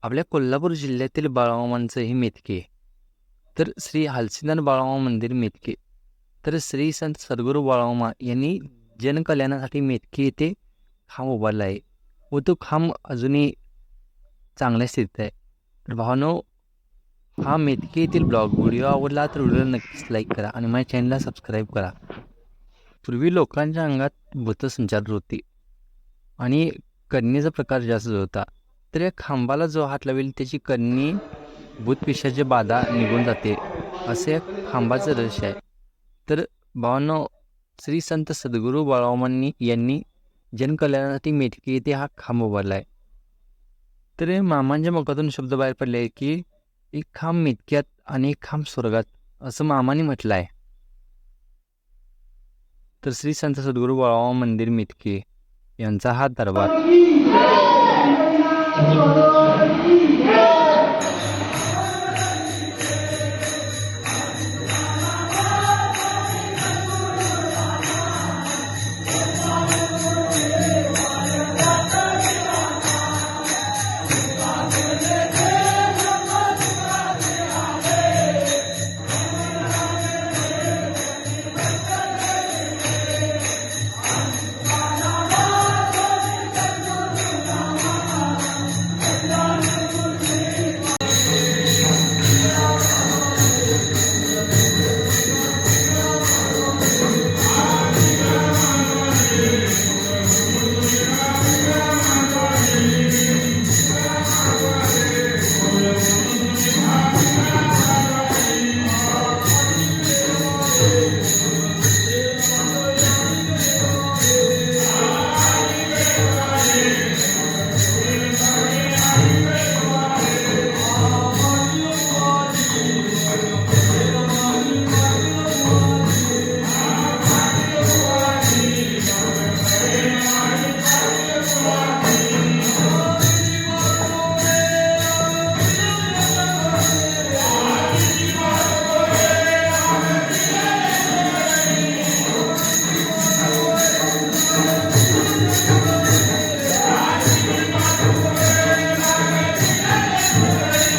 आपल्या कोल्हापूर जिल्ह्यातील बाळूमामांचं हे मेतके, तर श्री हालसिद्धांत बाळूमामा मंदिर मेतके, तर श्री संत सद्गुरू बाळूमामा यांनी जनकल्याणासाठी मेतके येथे खांब उभारला आहे व तो खांब अजूनही चांगल्या स्थितीत आहे. तर भावांनो, हा मेतके येथील ब्लॉग व्हिडिओ आवडला तर व्हिडिओला नक्कीच लाईक करा आणि माझ्या चॅनलला सबस्क्राईब करा. पूर्वी लोकांच्या अंगात भूतसंचार होती आणि कन्येचा प्रकार जास्त होता. तर या खांबाला जो हात लावेल त्याची कन्ये भूतपिशाची बाधा निघून जाते, असे या खांबाचं रहस्य आहे. तर भावांनो, श्री संत सद्गुरू बाळूमामांनी यांनी जनकल्याणासाठी मेतके येथे हा खांब उभारला आहे. तर हे मामांच्या मुखातून शब्द बाहेर पडले आहे की एक खांब मेतक्यात आणि एक खांब स्वर्गात, असं मामाने म्हटलं आहे. तर श्री संत सद्गुरू बाळूमामा मंदिर मेतके यांचा हा दरबार